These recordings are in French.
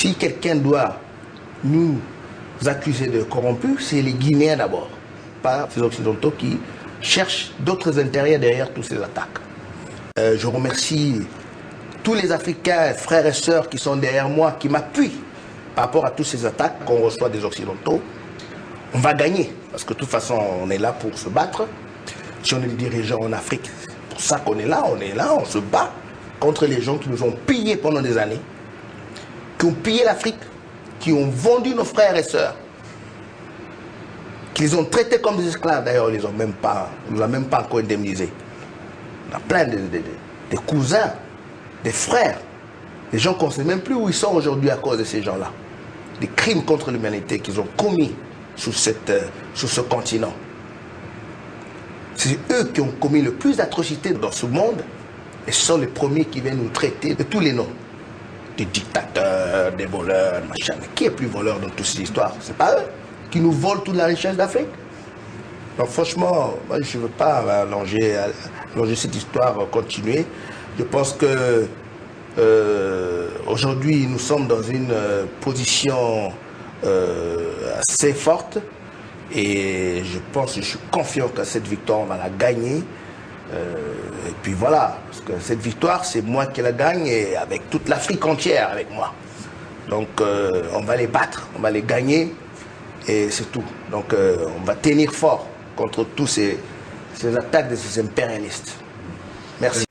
Si quelqu'un doit nous accuser de corrompus, c'est les Guinéens d'abord, pas les Occidentaux qui cherchent d'autres intérêts derrière toutes ces attaques. Je remercie tous les Africains, frères et sœurs qui sont derrière moi, qui m'appuient par rapport à toutes ces attaques qu'on reçoit des Occidentaux. On va gagner, parce que de toute façon, on est là pour se battre. Si on est des dirigeants en Afrique, c'est pour ça qu'on est là, on se bat contre les gens qui nous ont pillés pendant des années, qui ont pillé l'Afrique, qui ont vendu nos frères et sœurs, qui les ont traités comme des esclaves. D'ailleurs, ils ne nous ont même pas encore indemnisés. On a plein de cousins, des frères, des gens qu'on ne sait même plus où ils sont aujourd'hui à cause de ces gens-là. Des crimes contre l'humanité qu'ils ont commis sur ce continent. C'est eux qui ont commis le plus d'atrocités dans ce monde et ce sont les premiers qui viennent nous traiter de tous les noms. Des dictateurs, des voleurs, machin. Mais qui est plus voleur dans toute cette histoire? C'est pas eux qui nous volent toute la richesse d'Afrique. Donc franchement, moi, je ne veux pas allonger cette histoire, continuer. Je pense que aujourd'hui, nous sommes dans une position assez forte et je suis confiant que cette victoire, on va la gagner. Et puis voilà, parce que cette victoire, c'est moi qui la gagne et avec toute l'Afrique entière avec moi. Donc on va les battre, on va les gagner et c'est tout. Donc on va tenir fort contre tous ces attaques de ces impérialistes. Merci.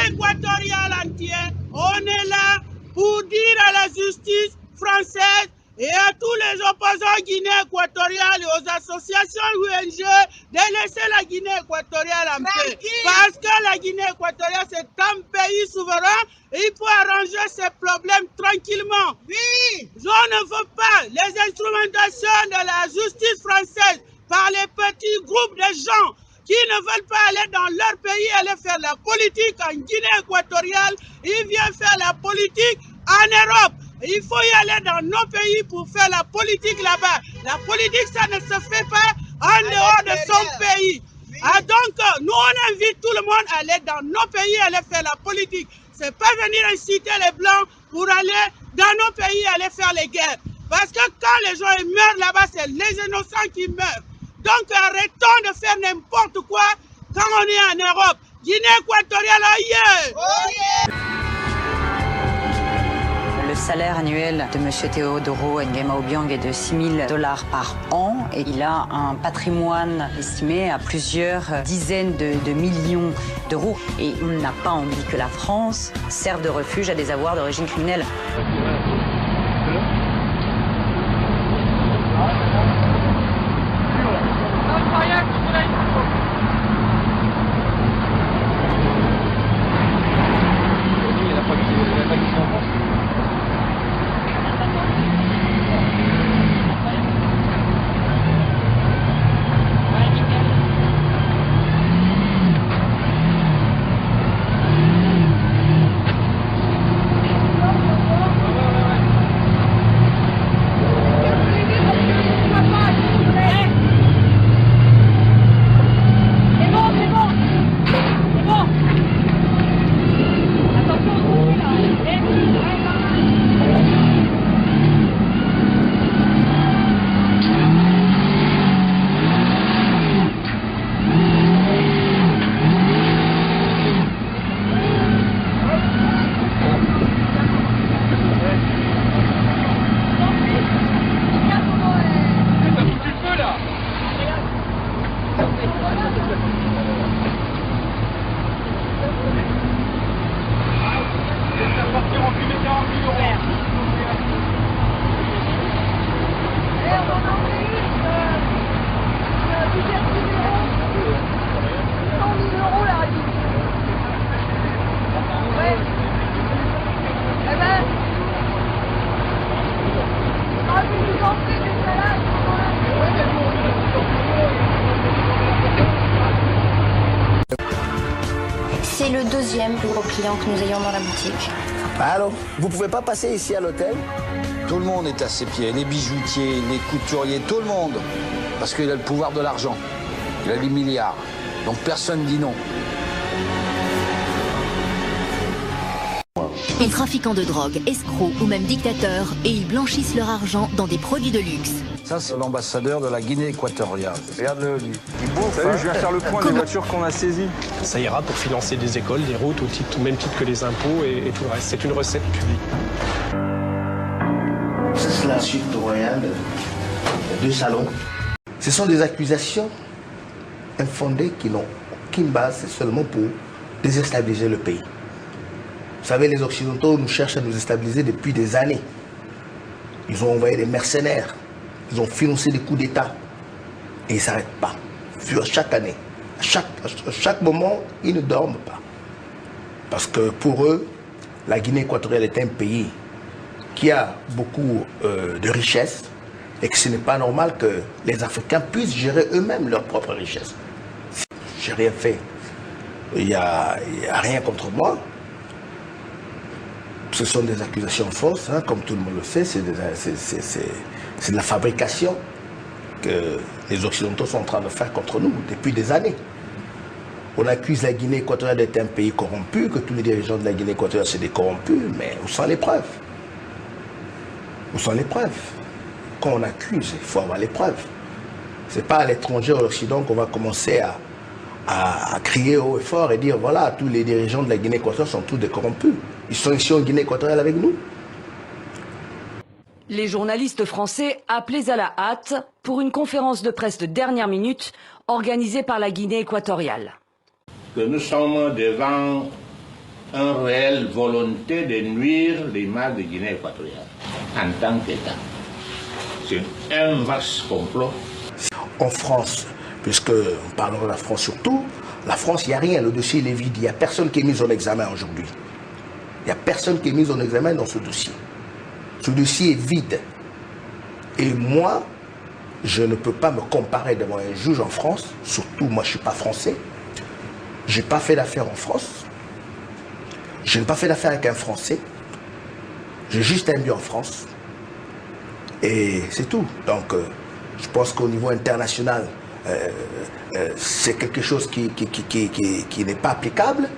Équatoriale entière, on est là pour dire à la justice française et à tous les opposants guinéens équatoriales et aux associations ONG de laisser la Guinée équatoriale en paix. Parce que la Guinée équatoriale, c'est un pays souverain et il faut arranger ses problèmes tranquillement. Oui. Je ne veux pas les instrumentations de la justice française par les petits groupes de gens qui ne veulent pas aller dans leur pays, aller faire la politique en Guinée équatoriale. Ils viennent faire la politique en Europe. Il faut y aller dans nos pays pour faire la politique là-bas. La politique, ça ne se fait pas en dehors de son pays. Ah, donc, nous, on invite tout le monde à aller dans nos pays, aller faire la politique. C'est pas venir inciter les Blancs pour aller dans nos pays, aller faire les guerres. Parce que quand les gens meurent là-bas, c'est les innocents qui meurent. Donc arrêtons de faire n'importe quoi quand on est en Europe. Guinée équatoriale, aïe! Le salaire annuel de M. Teodoro Nguema Obiang est de $6 000 par an et il a un patrimoine estimé à plusieurs dizaines de millions d'euros. Et on n'a pas envie que la France serve de refuge à des avoirs d'origine criminelle. C'est le deuxième plus gros client que nous ayons dans la boutique. Alors, vous pouvez pas passer ici à l'hôtel? Tout le monde est à ses pieds, les bijoutiers, les couturiers, tout le monde. Parce qu'il a le pouvoir de l'argent. Il a des milliards. Donc personne dit non. Les trafiquants de drogue, escrocs ou même dictateurs, et ils blanchissent leur argent dans des produits de luxe. Ça, c'est l'ambassadeur de la Guinée équatoriale. Regarde-le, lui. Il bouffe. Salut, je viens faire le point des voitures qu'on a saisies. Ça ira pour financer des écoles, des routes, au même titre que les impôts et tout le reste. C'est une recette publique. C'est la suite royale de 2 salons. Ce sont des accusations infondées qui n'ont aucune base, c'est seulement pour déstabiliser le pays. Vous savez, les Occidentaux nous cherchent à nous déstabiliser depuis des années. Ils ont envoyé des mercenaires, ils ont financé des coups d'État. Et ils ne s'arrêtent pas. Chaque année, à chaque moment, ils ne dorment pas. Parce que pour eux, la Guinée équatoriale est un pays qui a beaucoup de richesses et que ce n'est pas normal que les Africains puissent gérer eux-mêmes leurs propres richesses. J'ai rien fait. Il n'y a rien contre moi. Ce sont des accusations fausses, hein, comme tout le monde le sait, c'est de la fabrication que les Occidentaux sont en train de faire contre nous depuis des années. On accuse la Guinée équatoriale d'être un pays corrompu, que tous les dirigeants de la Guinée équatoriale sont des corrompus, mais où sont les preuves? Où sont les preuves? Quand on accuse, il faut avoir les preuves. Ce n'est pas à l'étranger, à l'Occident, qu'on va commencer à crier haut et fort et dire voilà, tous les dirigeants de la Guinée équatoriale sont tous des corrompus. Ils sont ici en Guinée équatoriale avec nous. Les journalistes français appelés à la hâte pour une conférence de presse de dernière minute organisée par la Guinée équatoriale. Que nous sommes devant une réelle volonté de nuire l'image de Guinée équatoriale en tant qu'État. C'est un vaste complot. En France, puisque nous parlons de la France surtout, la France, il n'y a rien, le dossier il est vide, il n'y a personne qui est mis en examen aujourd'hui. Il n'y a personne qui est mis en examen dans ce dossier. Ce dossier est vide. Et moi, je ne peux pas me comparer devant un juge en France, surtout moi je ne suis pas français. Je n'ai pas fait d'affaires en France. Je n'ai pas fait d'affaires avec un Français. J'ai juste un but en France. Et c'est tout. Donc, je pense qu'au niveau international, c'est quelque chose qui n'est pas applicable.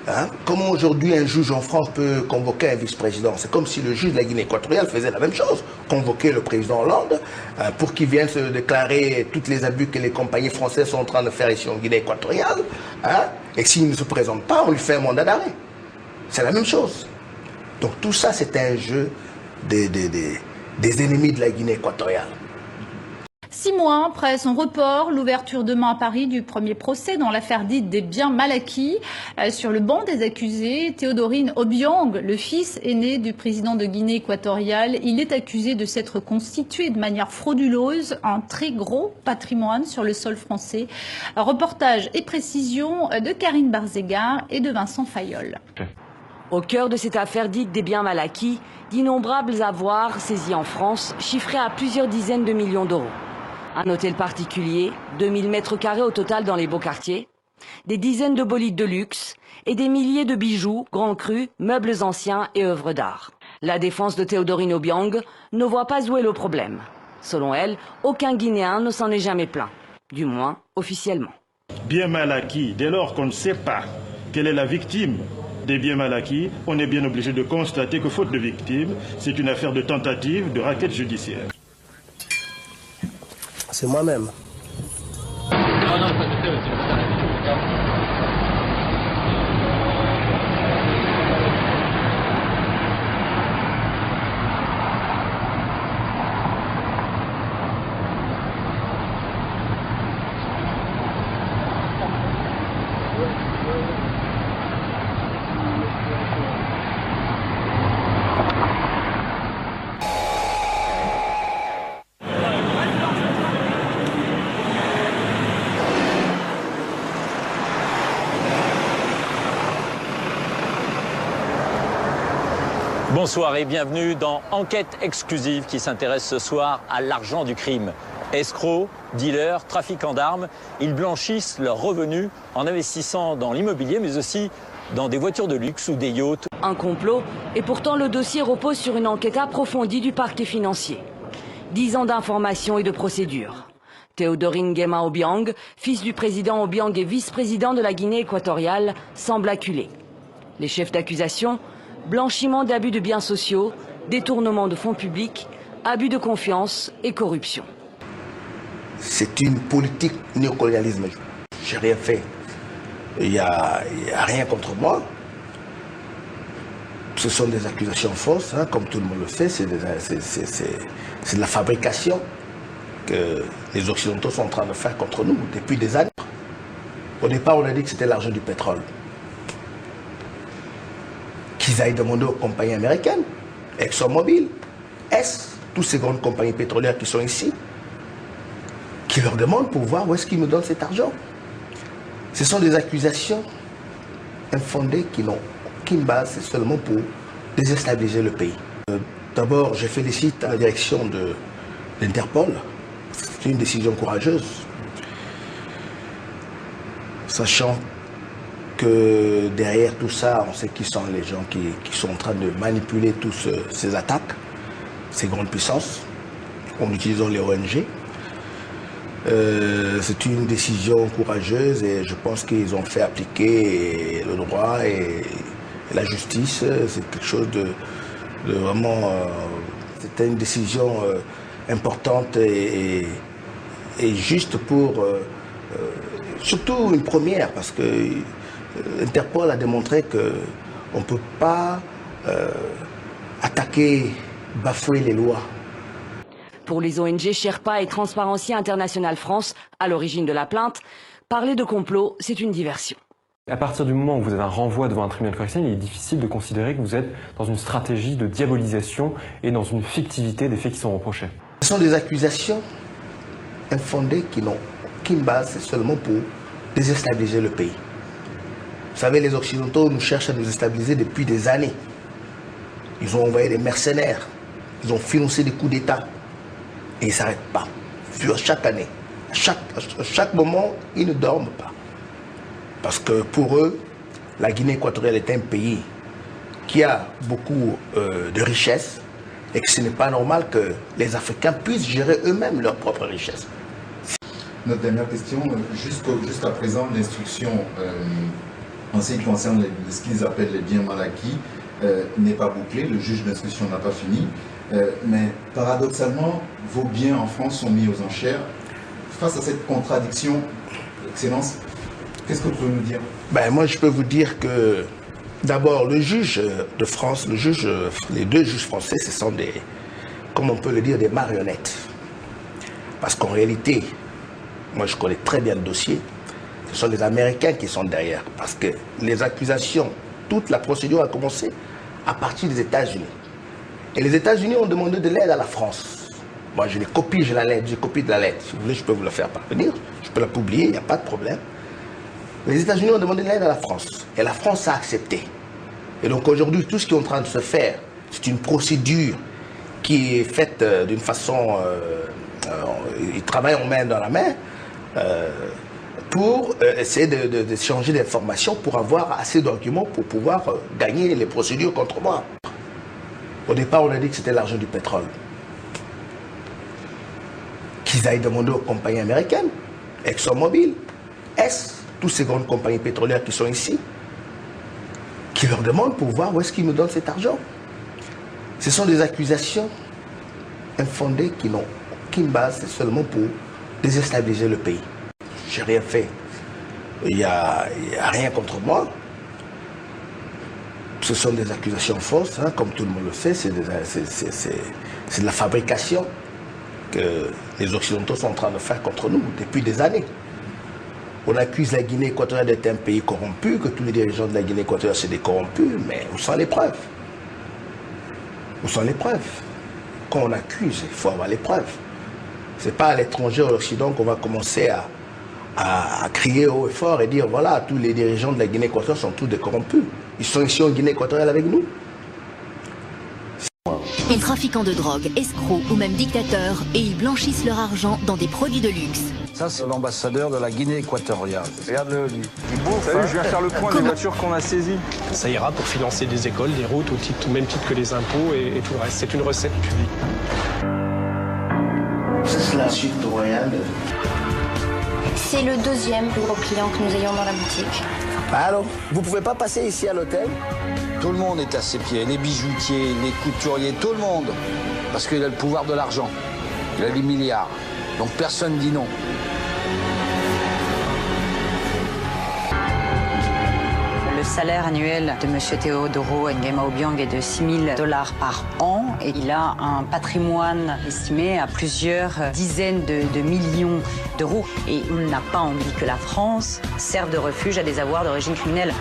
Hein? Comment aujourd'hui un juge en France peut convoquer un vice-président? C'est comme si le juge de la Guinée équatoriale faisait la même chose. Convoquer le président Hollande pour qu'il vienne se déclarer tous les abus que les compagnies françaises sont en train de faire ici en Guinée équatoriale. Hein? Et s'il ne se présente pas, on lui fait un mandat d'arrêt. C'est la même chose. Donc tout ça, c'est un jeu des ennemis de la Guinée équatoriale. 6 mois après son report, l'ouverture demain à Paris du premier procès dans l'affaire dite des biens mal acquis. Sur le banc des accusés, Théodorine Obiang, le fils aîné du président de Guinée équatoriale, il est accusé de s'être constitué de manière frauduleuse un très gros patrimoine sur le sol français. Un reportage et précision de Karine Barzégar et de Vincent Fayolle. Au cœur de cette affaire dite des biens mal acquis, d'innombrables avoirs saisis en France, chiffrés à plusieurs dizaines de millions d'euros. Un hôtel particulier, 2000 mètres carrés au total dans les beaux quartiers, des dizaines de bolides de luxe et des milliers de bijoux, grands crus, meubles anciens et œuvres d'art. La défense de Théodorine Obiang ne voit pas où est le problème. Selon elle, aucun Guinéen ne s'en est jamais plaint, du moins officiellement. Bien mal acquis, dès lors qu'on ne sait pas quelle est la victime des biens mal acquis, on est bien obligé de constater que faute de victime, c'est une affaire de tentative de raquette judiciaire. C'est moi-même. Bonsoir et bienvenue dans Enquête exclusive qui s'intéresse ce soir à l'argent du crime. Escrocs, dealers, trafiquants d'armes, ils blanchissent leurs revenus en investissant dans l'immobilier, mais aussi dans des voitures de luxe ou des yachts. Un complot, et pourtant le dossier repose sur une enquête approfondie du parquet financier. 10 ans d'informations et de procédures. Théodorine Nguema Obiang, fils du président Obiang et vice-président de la Guinée équatoriale, semble acculé. Les chefs d'accusation, blanchiment d'abus de biens sociaux, détournement de fonds publics, abus de confiance et corruption. C'est une politique néocolonialisme. J'ai rien fait. Il n'y a rien contre moi. Ce sont des accusations fausses, hein, comme tout le monde le sait. C'est de la fabrication que les Occidentaux sont en train de faire contre nous depuis des années. Au départ, on a dit que c'était l'argent du pétrole. Qu'ils aillent demander aux compagnies américaines, ExxonMobil, toutes ces grandes compagnies pétrolières qui sont ici, qui leur demandent pour voir où est-ce qu'ils nous donnent cet argent. Ce sont des accusations infondées qui n'ont aucune base, c'est seulement pour déstabiliser le pays. D'abord, je félicite la direction de l'Interpol. C'est une décision courageuse. Sachant que derrière tout ça, on sait qui sont les gens qui sont en train de manipuler toutes ces attaques, ces grandes puissances, en utilisant les ONG. C'est une décision courageuse et je pense qu'ils ont fait appliquer le droit et la justice. C'est quelque chose de vraiment... C'était une décision importante et juste pour... surtout une première, parce que Interpol a démontré qu'on ne peut pas attaquer, bafouer les lois. Pour les ONG Sherpa et Transparency International France, à l'origine de la plainte, parler de complot, c'est une diversion. À partir du moment où vous avez un renvoi devant un tribunal correctionnel, il est difficile de considérer que vous êtes dans une stratégie de diabolisation et dans une fictivité des faits qui sont reprochés. Ce sont des accusations infondées qui n'ont aucune base, c'est seulement pour déstabiliser le pays. Vous savez, les Occidentaux nous cherchent à nous déstabiliser depuis des années. Ils ont envoyé des mercenaires, ils ont financé des coups d'État. Et ils ne s'arrêtent pas. Chaque année, à chaque moment, ils ne dorment pas. Parce que pour eux, la Guinée équatoriale est un pays qui a beaucoup de richesses et que ce n'est pas normal que les Africains puissent gérer eux-mêmes leurs propres richesses. Notre dernière question, jusqu'à présent, l'instruction en ce qui concerne ce qu'ils appellent les biens mal acquis n'est pas bouclée, le juge d'instruction n'a pas fini. Mais paradoxalement, vos biens en France sont mis aux enchères. Face à cette contradiction, Excellence, qu'est-ce que vous pouvez nous dire? Moi, je peux vous dire que, d'abord, le juge de France, les deux juges français, ce sont des, comme on peut le dire, des marionnettes. Parce qu'en réalité, moi je connais très bien le dossier, ce sont les Américains qui sont derrière. Parce que les accusations, toute la procédure a commencé à partir des États-Unis. Et les États-Unis ont demandé de l'aide à la France. Moi, je les copie, j'ai copie de la lettre. Si vous voulez, je peux vous la faire parvenir. Je peux la publier, il n'y a pas de problème. Les États-Unis ont demandé de l'aide à la France. Et la France a accepté. Et donc aujourd'hui, tout ce qui est en train de se faire, c'est une procédure qui est faite d'une façon... ils travaillent en main dans la main pour essayer de changer d'informations pour avoir assez d'arguments pour pouvoir gagner les procédures contre moi. Au départ, on a dit que c'était l'argent du pétrole. Qu'ils aillent demander aux compagnies américaines, ExxonMobil, toutes ces grandes compagnies pétrolières qui sont ici, qui leur demandent pour voir où est-ce qu'ils nous donnent cet argent. Ce sont des accusations infondées qui n'ont aucune base, c'est seulement pour déstabiliser le pays. J'ai rien fait. Il n'y a rien contre moi. Ce sont des accusations fausses, hein, comme tout le monde le sait, c'est de la fabrication que les Occidentaux sont en train de faire contre nous depuis des années. On accuse la Guinée équatoriale d'être un pays corrompu, que tous les dirigeants de la Guinée équatoriale sont des corrompus, mais où sont les preuves? Où sont les preuves? Quand on accuse, il faut avoir les preuves. Ce n'est pas à l'étranger, à l'Occident, qu'on va commencer à crier haut et fort et dire voilà, tous les dirigeants de la Guinée équatoriale sont tous des corrompus. Ils sont ici en Guinée équatoriale avec nous. sont trafiquants de drogue, escrocs ou même dictateurs et ils blanchissent leur argent dans des produits de luxe. Ça, c'est l'ambassadeur de la Guinée équatoriale. Regarde-le, lui. Il bouffe. Salut, je viens faire le point des voitures qu'on a saisies. Ça ira pour financer des écoles, des routes, au même titre que les impôts et tout le reste. C'est une recette publique. C'est la suite royale. C'est le deuxième plus gros client que nous ayons dans la boutique. Alors, vous pouvez pas passer ici à l'hôtel? Tout le monde est à ses pieds. Les bijoutiers, les couturiers, tout le monde. Parce qu'il a le pouvoir de l'argent. Il a des milliards. Donc personne dit non. Le salaire annuel de M. Teodoro Nguema Obiang est de $6 000 par an et il a un patrimoine estimé à plusieurs dizaines de millions d'euros. Et il n'a pas envie que la France serve de refuge à des avoirs d'origine criminelle.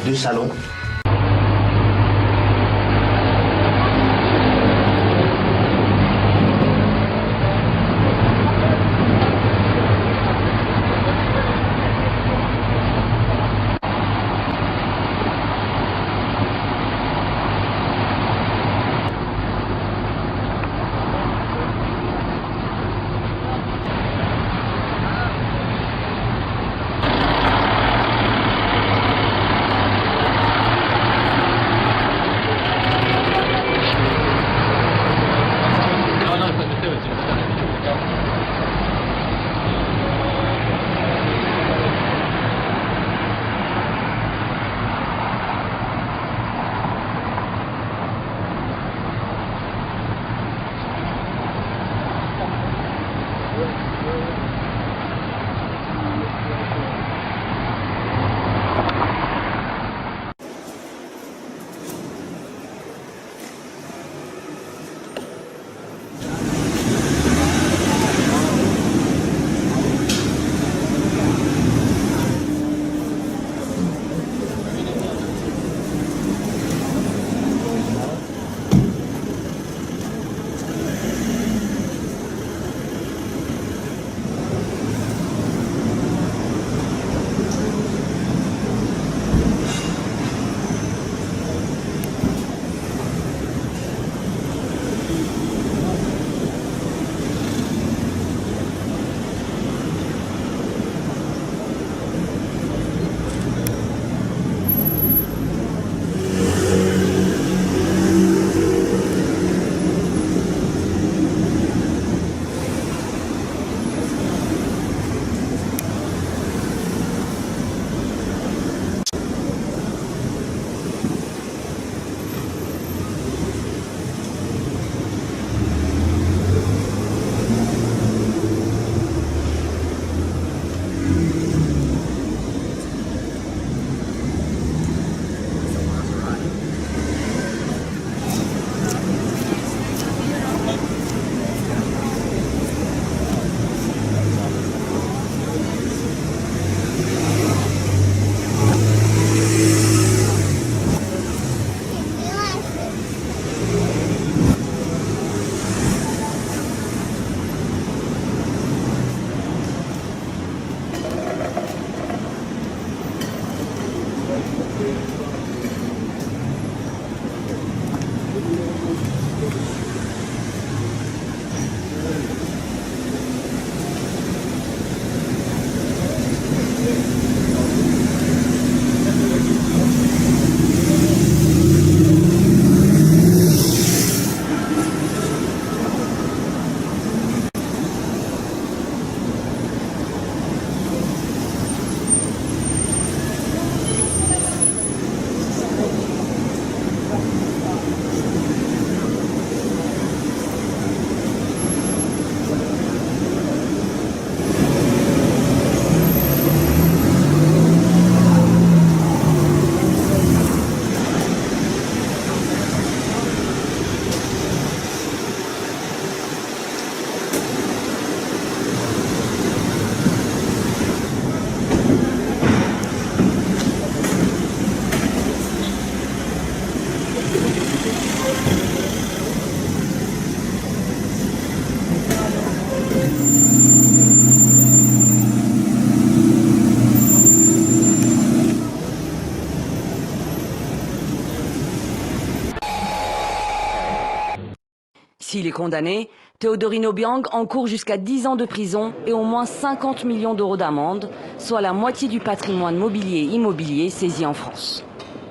Deux salons. S'il est condamné, Théodorine Obiang encourt jusqu'à 10 ans de prison et au moins 50 millions d'euros d'amende, soit la moitié du patrimoine mobilier et immobilier saisi en France.